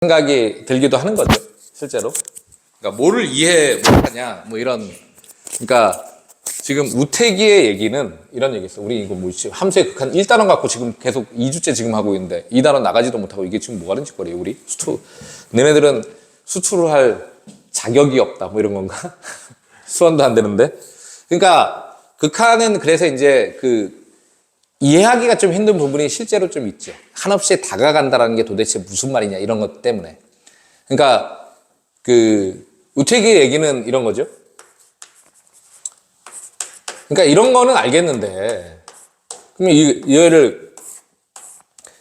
생각이 들기도 하는 거죠, 실제로. 그러니까 뭐를 이해 못하냐, 뭐 이런. 그러니까 지금 우태기의 얘기는 이런 얘기 있어. 우리 이거 뭐지? 함수의 극한 1단원 갖고 지금 계속 2주째 지금 하고 있는데 2단원 나가지도 못하고 이게 지금 뭐 하는 짓거리예요, 우리? 너네들은 수투를 할 자격이 없다, 뭐 이런 건가? 수원도 안 되는데. 그러니까 극한은 그래서 이제 이해하기가 좀 힘든 부분이 실제로 좀 있죠. 한없이 다가간다라는 게 도대체 무슨 말이냐, 이런 것 때문에. 그러니까 우태기의 얘기는 이런 거죠. 그러니까 이런 거는 알겠는데, 그러면 얘를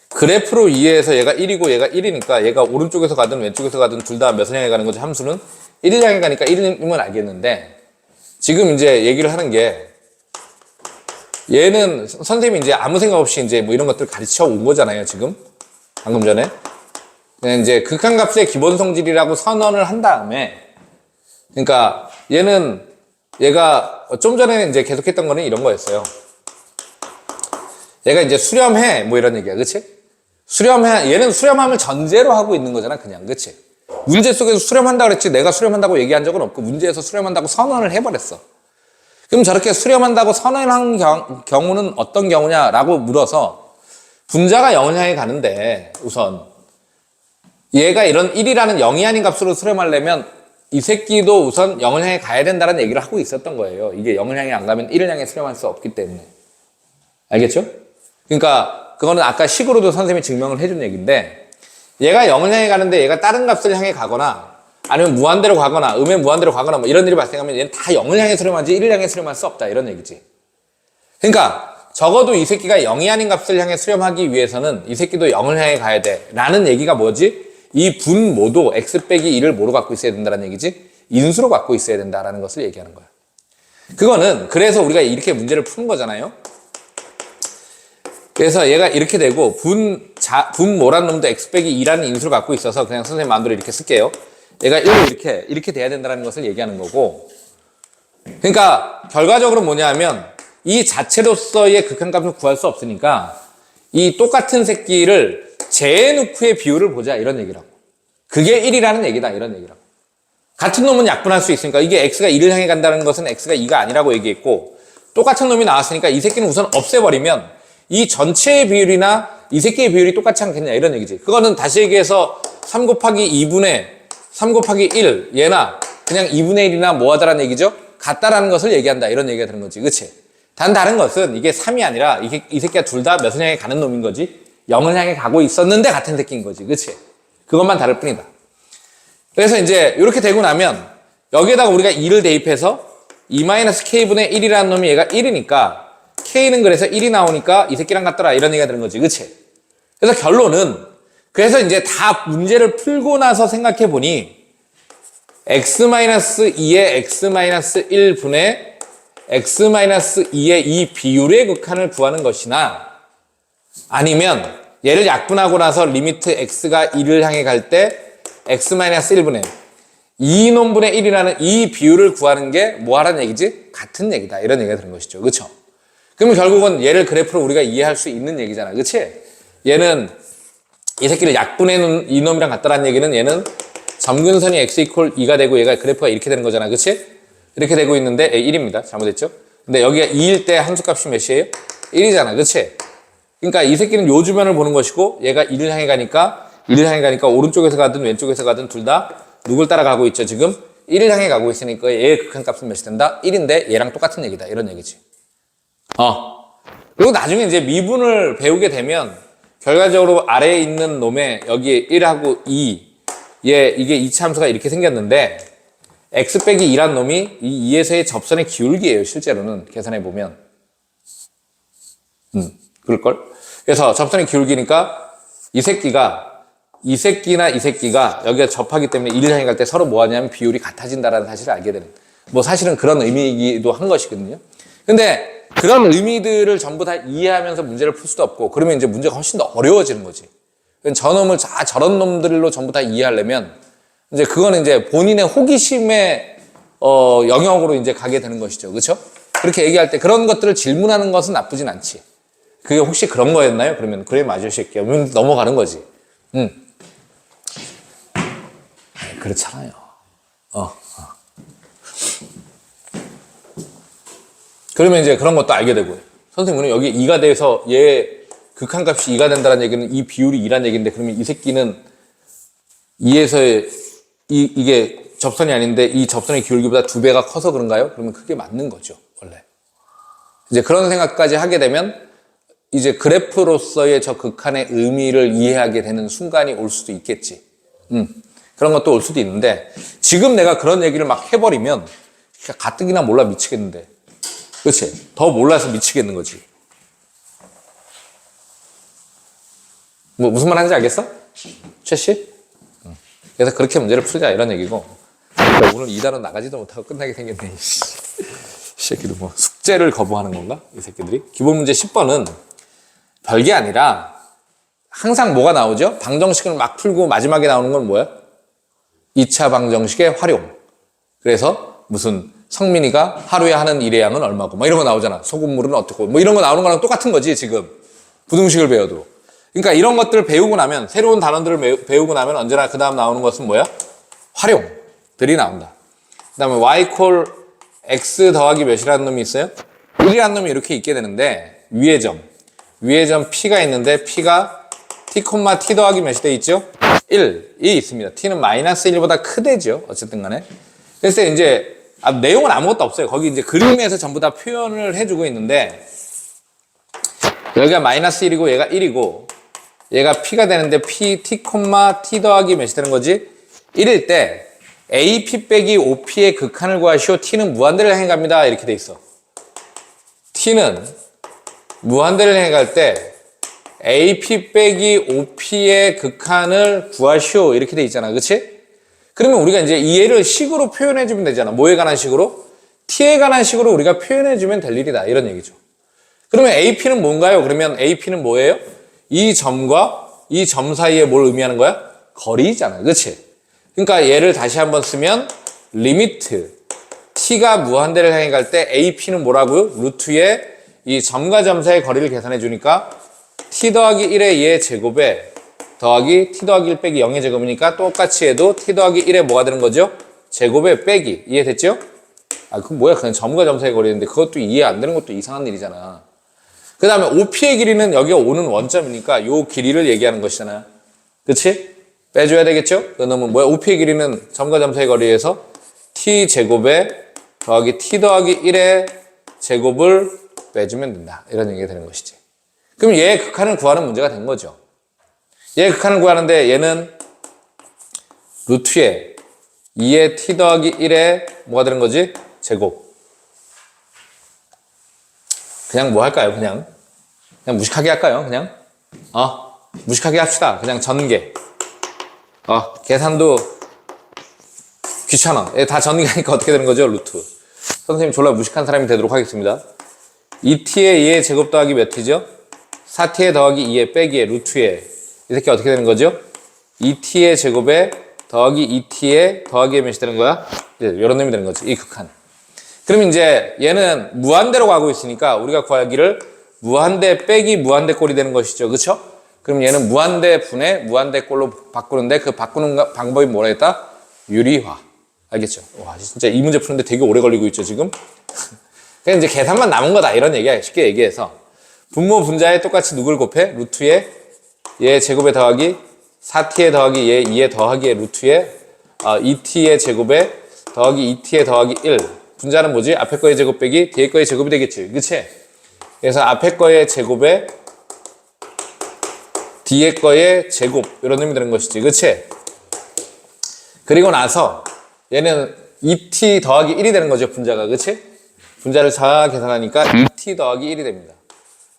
그래프로 이해해서 얘가 1이고 얘가 1이니까 얘가 오른쪽에서 가든 왼쪽에서 가든 둘 다 몇을 향해 가는 거지, 함수는 1을 향해 가니까 1이면 알겠는데, 지금 이제 얘기를 하는 게, 얘는 선생님이 이제 아무 생각 없이 이제 뭐 이런 것들 가르쳐 온 거잖아요, 지금. 방금 전에. 그냥 이제 극한값의 기본 성질이라고 선언을 한 다음에, 그러니까 얘가 좀 전에 이제 계속했던 거는 이런 거였어요. 얘가 이제 수렴해, 뭐 이런 얘기야, 그치? 수렴해, 얘는 수렴함을 전제로 하고 있는 거잖아, 그냥, 그치? 문제 속에서 수렴한다 그랬지, 내가 수렴한다고 얘기한 적은 없고, 문제에서 수렴한다고 선언을 해버렸어. 그럼 저렇게 수렴한다고 선언한 경우는 어떤 경우냐라고 물어서, 분자가 0을 향해 가는데, 우선 얘가 이런 1이라는 0이 아닌 값으로 수렴하려면 이 새끼도 우선 0을 향해 가야 된다는 얘기를 하고 있었던 거예요. 이게 0을 향해 안 가면 1을 향해 수렴할 수 없기 때문에. 알겠죠? 그러니까 그거는 아까 식으로도 선생님이 증명을 해준 얘기인데, 얘가 0을 향해 가는데 얘가 다른 값을 향해 가거나 아니면 무한대로 가거나 음의 무한대로 가거나 뭐 이런 일이 발생하면 얘는 다 0을 향해 수렴하지 1을 향해 수렴할 수 없다, 이런 얘기지. 그러니까 적어도 이 새끼가 0이 아닌 값을 향해 수렴하기 위해서는 이 새끼도 0을 향해 가야 돼 라는 얘기가 뭐지? 이 분모도 x 빼기 1을 뭐로 갖고 있어야 된다는 얘기지? 인수로 갖고 있어야 된다라는 것을 얘기하는 거야. 그거는 그래서 우리가 이렇게 문제를 푸는 거잖아요. 그래서 얘가 이렇게 되고 분모란 놈도 x 빼기 2라는 인수를 갖고 있어서 그냥 선생님 마음대로 이렇게 쓸게요. 얘가 이렇게 돼야 된다는 것을 얘기하는 거고, 그러니까 결과적으로 뭐냐면 이 자체로서의 극한값을 구할 수 없으니까 이 똑같은 새끼를 제해놓고 의 비율을 보자, 이런 얘기라고. 그게 1이라는 얘기다, 이런 얘기라고. 같은 놈은 약분할 수 있으니까 이게 x가 1을 향해 간다는 것은 x가 2가 아니라고 얘기했고, 똑같은 놈이 나왔으니까 이 새끼는 우선 없애버리면 이 전체의 비율이나 이 새끼의 비율이 똑같지 않겠냐, 이런 얘기지. 그거는 다시 얘기해서 3 곱하기 2분의 3 곱하기 1 얘나 그냥 2분의 1이나 뭐하다라는 얘기죠. 같다라는 것을 얘기한다, 이런 얘기가 되는 거지, 그치? 단 다른 것은 이게 3이 아니라 이 새끼가 둘 다 몇을 향해 가는 놈인 거지, 0을 향해 가고 있었는데 같은 새끼인 거지, 그치? 그것만 다를 뿐이다. 그래서 이제 이렇게 되고 나면 여기에다가 우리가 2를 대입해서 2-k분의 1이라는 놈이 얘가 1이니까 k는 그래서 1이 나오니까 이 새끼랑 같더라, 이런 얘기가 되는 거지, 그치? 그래서 결론은, 그래서 이제 다 문제를 풀고 나서 생각해 보니 x-2의 x-1분의 x-2의 이 비율의 극한을 구하는 것이나, 아니면 얘를 약분하고 나서 리미트 x가 2를 향해 갈 때 x-1분의 2놈분의 1이라는 이 비율을 구하는 게 뭐 하라는 얘기지? 같은 얘기다, 이런 얘기가 되는 것이죠, 그쵸? 그러면 결국은 얘를 그래프로 우리가 이해할 수 있는 얘기잖아, 그치? 얘는 이 새끼를 약분해놓은 이놈이랑 같다라는 얘기는 얘는 점근선이 x 이퀄 2가 되고 얘가 그래프가 이렇게 되는 거잖아, 그치? 이렇게 되고 있는데 1입니다. 잘못했죠? 근데 여기가 2일 때 함수값이 몇이에요? 1이잖아, 그치? 그러니까 이 새끼는 요 주변을 보는 것이고, 얘가 1을 향해 가니까 오른쪽에서 가든 왼쪽에서 가든 둘 다 누굴 따라가고 있죠, 지금? 1을 향해 가고 있으니까 얘의 극한값은 몇이 된다? 1인데 얘랑 똑같은 얘기다, 이런 얘기지. 그리고 나중에 이제 미분을 배우게 되면 결과적으로 아래에 있는 놈에 여기에 1하고 2, 이게 2차 함수가 이렇게 생겼는데, x 빼기 2란 놈이 이 2에서의 접선의 기울기예요, 실제로는 계산해 보면. 그럴걸? 그래서 접선의 기울기니까 이 새끼나 이 새끼가 여기가 접하기 때문에 1을 향해 갈 때 서로 뭐 하냐면 비율이 같아진다라는 사실을 알게 되는, 뭐 사실은 그런 의미이기도 한 것이거든요. 근데 그런 의미들을 전부 다 이해하면서 문제를 풀 수도 없고, 그러면 이제 문제가 훨씬 더 어려워지는 거지. 저놈을 저런 놈들로 전부 다 이해하려면 이제 그거는 이제 본인의 호기심의 영역으로 이제 가게 되는 것이죠, 그렇죠? 그렇게 얘기할 때 그런 것들을 질문하는 것은 나쁘진 않지. 그게 혹시 그런 거였나요? 그러면 그래, 맞아, 새끼야. 넘어가는 거지. 그렇잖아요. 그러면 이제 그런 것도 알게 되고요. 선생님은 여기 2가 돼서 얘 극한값이 2가 된다는 얘기는 이 비율이 2란 얘기인데, 그러면 이 새끼는 2에서의 이게 접선이 아닌데 이 접선의 기울기보다 2배가 커서 그런가요? 그러면 그게 맞는 거죠, 원래. 이제 그런 생각까지 하게 되면 이제 그래프로서의 저 극한의 의미를 이해하게 되는 순간이 올 수도 있겠지. 그런 것도 올 수도 있는데, 지금 내가 그런 얘기를 막 해버리면 가뜩이나 몰라 미치겠는데, 그렇지? 더 몰라서 미치겠는 거지. 뭐 무슨 말 하는지 알겠어? 최 씨? 그래서 그렇게 문제를 풀자 이런 얘기고, 그러니까 오늘 2단원 나가지도 못하고 끝나게 생겼네. 이 새끼들 뭐 숙제를 거부하는 건가? 이 새끼들이. 기본 문제 10번은 별게 아니라 항상 뭐가 나오죠? 방정식을 막 풀고 마지막에 나오는 건 뭐야? 2차 방정식의 활용. 그래서 무슨 성민이가 하루에 하는 일의 양은 얼마고 뭐 이런 거 나오잖아. 소금물은 어떻고 뭐 이런 거 나오는 거랑 똑같은 거지 지금. 부등식을 배워도. 그러니까 이런 것들을 배우고 나면, 새로운 단원들을 배우고 나면 언제나 그 다음 나오는 것은 뭐야? 활용들이 나온다. 그 다음에 y 콜 x 더하기 몇이라는 놈이 있어요? 1이라는 놈이 이렇게 있게 되는데, 위의 점 p가 있는데 p가 t, t 더하기 몇이 돼 있죠? 1이 있습니다. t는 마이너스 1보다 크대죠. 어쨌든 간에. 그래서 이제 내용은 아무것도 없어요. 거기 이제 그림에서 전부 다 표현을 해주고 있는데, 여기가 마이너스 1이고 얘가 1이고 얘가 p가 되는데 p, t, t 더하기 몇이 되는 거지? 1일 때 AP 빼기 OP의 극한을 구하시오. t는 무한대를 향해 갑니다. 이렇게 돼 있어. t는 무한대를 향해 갈 때 AP 빼기 OP의 극한을 구하시오. 이렇게 돼 있잖아. 그치? 그러면 우리가 이제 이 얘를 식으로 표현해주면 되잖아. 뭐에 관한 식으로? t에 관한 식으로 우리가 표현해주면 될 일이다. 이런 얘기죠. 그러면 AP는 뭔가요? 그러면 AP는 뭐예요? 이 점과 이 점 사이에 뭘 의미하는 거야? 거리잖아. 그치? 그러니까 얘를 다시 한번 쓰면 리미트 t가 무한대를 향해 갈 때 AP는 뭐라고요? 루트의 이 점과 점 사이의 거리를 계산해 주니까 t 더하기 1의 얘 제곱에 더하기 t 더하기 1 빼기 0의 제곱이니까 똑같이 해도 t 더하기 1의 뭐가 되는 거죠? 제곱에 빼기. 이해됐죠? 그건 뭐야? 그냥 점과 점 사이의 거리인데 그것도 이해 안 되는 것도 이상한 일이잖아. 그 다음에 OP의 길이는 여기가 오는 원점이니까 요 길이를 얘기하는 것이잖아요. 그치? 빼줘야 되겠죠? 그러면 뭐야? OP의 길이는 점과 점 사이의 거리에서 t 제곱에 더하기 t 더하기 1의 제곱을 빼주면 된다. 이런 얘기가 되는 것이지. 그럼 얘의 극한을 구하는 문제가 된 거죠. 얘의 극한을 구하는데 얘는 루트에 2의 t 더하기 1의 뭐가 되는 거지? 제곱. 그냥 뭐 할까요? 그냥 무식하게 할까요? 그냥 무식하게 합시다. 그냥 전개. 계산도 귀찮아. 다 전개하니까 어떻게 되는 거죠? 루트. 선생님 졸라 무식한 사람이 되도록 하겠습니다. 2t의 2의 제곱 더하기 몇 t죠? 4t의 더하기 2의 빼기의 루트에 이 새끼 어떻게 되는 거죠? 2t의 제곱에 더하기 2t의 더하기의 몇이 되는 거야? 이런 놈이 되는 거지. 이 극한. 그러면 이제 얘는 무한대로 가고 있으니까 우리가 구하기를 무한대 빼기 무한대 꼴이 되는 것이죠. 그쵸? 그럼 얘는 무한대 분의 무한대 꼴로 바꾸는데 그 바꾸는 방법이 뭐라 했다? 유리화. 알겠죠? 와, 진짜 이 문제 푸는데 되게 오래 걸리고 있죠, 지금? 그냥 이제 계산만 남은 거다. 이런 얘기야. 쉽게 얘기해서. 분모 분자에 똑같이 누굴 곱해? 루트에 얘 제곱에 더하기 4t에 더하기 얘 2에 더하기의 루트에 2t의 제곱에 더하기 2t의 더하기 1. 분자는 뭐지? 앞에 거의 제곱 빼기 뒤에 거의 제곱이 되겠지. 그치? 그래서 앞에 거의 제곱에 뒤에 거의 제곱 이런 의미 되는 것이지. 그치? 그리고 나서 얘는 2t 더하기 1이 되는 거죠. 분자가. 그치? 분자를 잘 계산하니까 2t 더하기 1이 됩니다.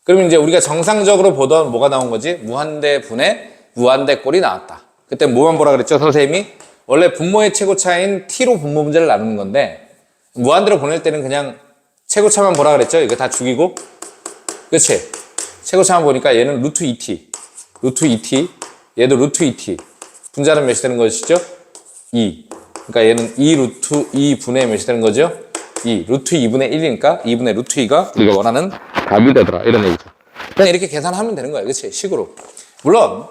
그러면 이제 우리가 정상적으로 보던 뭐가 나온 거지? 무한대 분의 무한대 꼴이 나왔다. 그때 뭐만 보라 그랬죠? 선생님이 원래 분모의 최고차인 t로 분모 문제를 나누는 건데 무한대로 보낼 때는 그냥 최고차만 보라 그랬죠? 이거 다 죽이고. 그치? 최고차만 보니까 얘는 루트 2t. 루트 2t. 얘도 루트 2t. 분자는 몇이 되는 것이죠? 2. 그러니까 얘는 2 루트 2분의 몇이 되는 거죠? 2. 루트 2분의 1이니까 2분의 루트 2가 우리가 원하는 답이 되더라. 이런 얘기죠. 그냥 이렇게 계산하면 되는 거야. 그치? 식으로. 물론,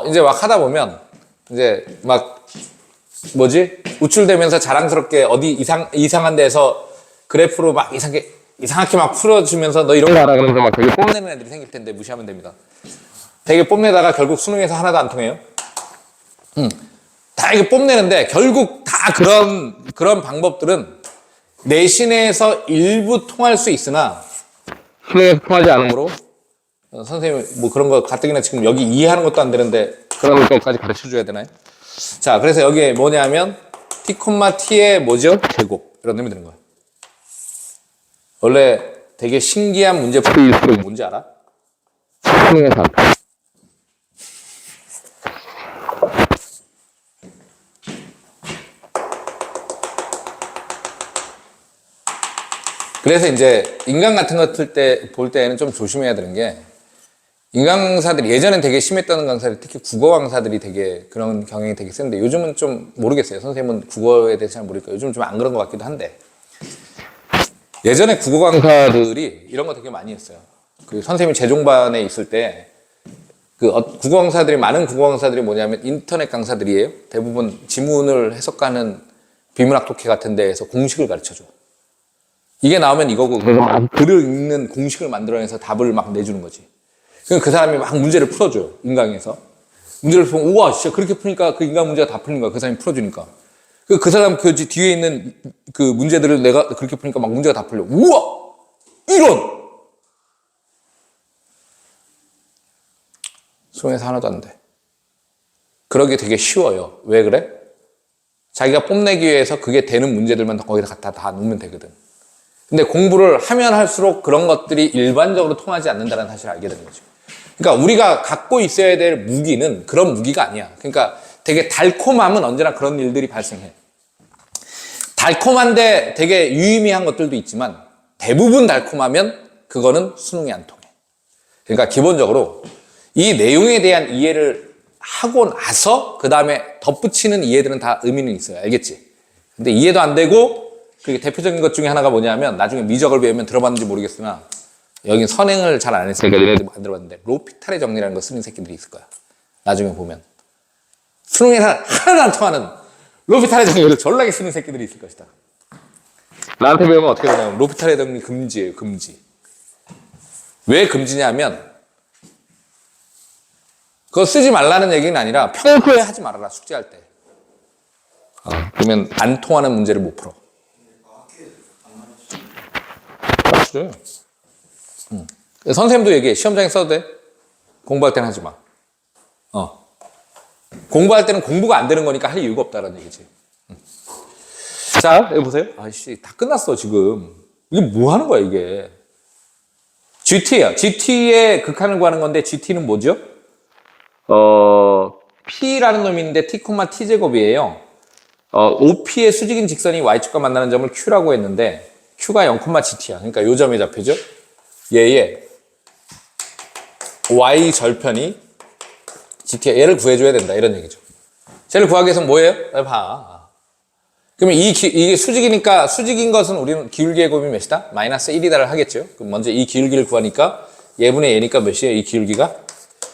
이제 막 하다 보면 이제 막 뭐지? 우쭐대면서 자랑스럽게 어디 이상한 데서 그래프로 막 이상하게 막 풀어주면서 너 이런 거 알아? 그러면서 막 되게 뽐내는 애들이 생길 텐데 무시하면 됩니다. 되게 뽐내다가 결국 수능에서 하나도 안 통해요. 다 이게 뽐내는데 결국 다 그런 방법들은 내신에서 일부 통할 수 있으나 수능에서 통하지 않으므로 선생님 뭐 그런 거 가뜩이나 지금 여기 이해하는 것도 안 되는데 그런 것까지 가르쳐 줘야 되나요? 자, 그래서 여기에 뭐냐면 t, t의 뭐죠? 제곱 이런 놈이 되는 거예요. 원래 되게 신기한 문제 풀이일수록 뭔지 알아? 수능에서 그래서 이제 인강 같은 거 볼 때는 좀 조심해야 되는 게 인강 강사들이 예전엔 되게 심했던 강사들 특히 국어 강사들이 되게 그런 경향이 되게 센데 요즘은 좀 모르겠어요. 선생님은 국어에 대해서 잘 모르니까 요즘은 좀 안 그런 것 같기도 한데 예전에 국어 강사들이 이런 거 되게 많이 했어요. 그 선생님이 재종반에 있을 때 국어 강사들이 많은 국어 강사들이 뭐냐면 인터넷 강사들이에요. 대부분 지문을 해석하는 비문학 독해 같은 데에서 공식을 가르쳐줘. 이게 나오면 이거고 그래서 막 글을 읽는 공식을 만들어내서 답을 막 내주는 거지. 그럼 그 사람이 막 문제를 풀어줘요. 인강에서. 문제를 풀면 우와 진짜 그렇게 푸니까 그 인강 문제가 다 풀린 거야. 그 사람이 풀어주니까. 그 사람 그 뒤에 있는 그 문제들을 내가 그렇게 푸니까 막 문제가 다 풀려. 우와! 이런! 수능에서 하나도 안 돼. 그러기 되게 쉬워요. 왜 그래? 자기가 뽐내기 위해서 그게 되는 문제들만 거기다 갖다 다 놓으면 되거든. 근데 공부를 하면 할수록 그런 것들이 일반적으로 통하지 않는다는 사실을 알게 되는 거죠. 그러니까 우리가 갖고 있어야 될 무기는 그런 무기가 아니야. 그러니까 되게 달콤함은 언제나 그런 일들이 발생해. 달콤한데 되게 유의미한 것들도 있지만 대부분 달콤하면 그거는 수능에 안 통해. 그러니까 기본적으로 이 내용에 대한 이해를 하고 나서 그 다음에 덧붙이는 이해들은 다 의미는 있어요. 알겠지? 근데 이해도 안 되고 그게 대표적인 것 중에 하나가 뭐냐면 나중에 미적을 배우면 들어봤는지 모르겠으나 여긴 선행을 잘 안 했으니까 너네들 안 들어봤는데 로피탈의 정리라는 거 쓰는 새끼들이 있을 거야. 나중에 보면 수능에서 하나도 안 통하는 로피탈의 정리를 졸라게 쓰는 새끼들이 있을 것이다. 나한테 배우면 어떻게 되냐면 로피탈의 정리 금지예요. 금지. 왜 금지냐면 그거 쓰지 말라는 얘기는 아니라 평소에 하지 말아라. 숙제할 때. 그러면 안 통하는 문제를 못 풀어. 그래. 선생님도 얘기해. 시험장에 써도 돼. 공부할 때는 하지 마. 공부할 때는 공부가 안 되는 거니까 할 이유가 없다는 얘기지. 자, 여기 보세요. 아이씨, 다 끝났어, 지금. 이게 뭐 하는 거야, 이게. GT야. GT의 극한을 구하는 건데, GT는 뭐죠? P라는 놈이 있는데, T, T제곱이에요. OP의 수직인 직선이 Y축과 만나는 점을 Q라고 했는데, Q가 0,GT야. 그러니까 요 점의 좌표죠. 얘의 Y 절편이 GT야. 얘를 구해줘야 된다. 이런 얘기죠. 쟤를 구하기 위해서는 뭐예요? 봐. 그러면 이게 수직이니까 수직인 것은 우리는 기울기의 곱이 몇이다? 마이너스 1이다를 하겠죠. 그럼 먼저 이 기울기를 구하니까 얘분의 얘니까 몇이에요? 이 기울기가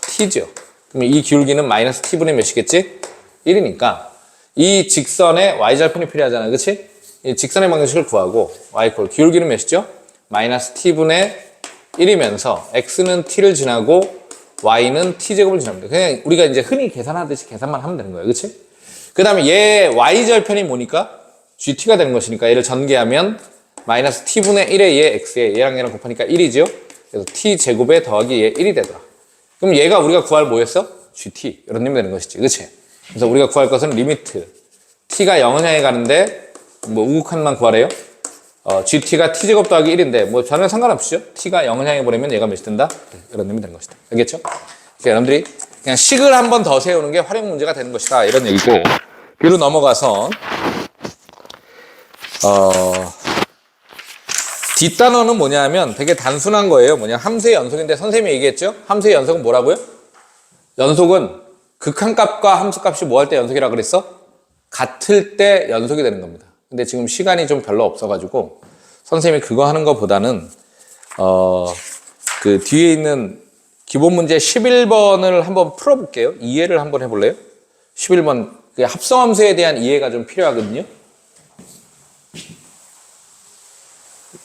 T죠. 그러면 이 기울기는 마이너스 T분의 몇이겠지? 1이니까 이 직선의 Y절편이 필요하잖아. 그치? 이 직선의 방정식을 구하고 y 콜 기울기는 몇이죠? 마이너스 t분의 1이면서 x는 t를 지나고 y는 t제곱을 지납니다. 그냥 우리가 이제 흔히 계산하듯이 계산만 하면 되는 거예요. 그치? 그 다음에 얘 y절편이 뭐니까? gt가 되는 것이니까 얘를 전개하면 마이너스 t분의 1에 얘 x에 얘랑 얘랑 곱하니까 1이죠? 그래서 t제곱에 더하기 얘 1이 되더라. 그럼 얘가 우리가 구할 뭐였어? gt 이런 놈이 되는 것이지. 그치? 그래서 우리가 구할 것은 리미트 t가 0을 향해 가는데 뭐 우극한만 구하래요. GT가 T제곱 더하기 1인데 뭐 전혀 상관없이죠. T가 0을 향해 보내면 얘가 몇이 된다? 이런 놈이 되는 것이다. 알겠죠? 그러니까 여러분들이 그냥 식을 한 번 더 세우는 게 활용 문제가 되는 것이다. 이런 얘기고 뒤로 넘어가서 뒷단어는 뭐냐면 되게 단순한 거예요. 뭐냐 함수의 연속인데 선생님이 얘기했죠? 함수의 연속은 뭐라고요? 연속은 극한값과 함수값이 뭐 할 때 연속이라고 그랬어? 같을 때 연속이 되는 겁니다. 근데 지금 시간이 좀 별로 없어가지고 선생님이 그거 하는 것보다는 그 뒤에 있는 기본 문제 11번을 한번 풀어볼게요. 이해를 한번 해볼래요? 11번 그 합성함수에 대한 이해가 좀 필요하거든요.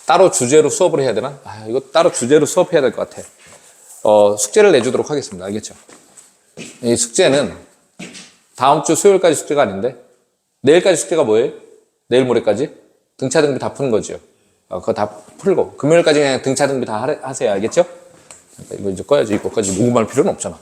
따로 주제로 수업을 해야 되나? 아, 이거 따로 주제로 수업해야 될 것 같아. 숙제를 내주도록 하겠습니다. 알겠죠? 이 숙제는 다음 주 수요일까지 숙제가 아닌데 내일까지 숙제가 뭐예요? 내일 모레까지? 등차 등비 다 푸는 거죠. 그거 다 풀고 금요일까지 그냥 등차 등비 다 하세요. 알겠죠? 이거 이제 꺼야지. 이거까지 녹음할 필요는 없잖아.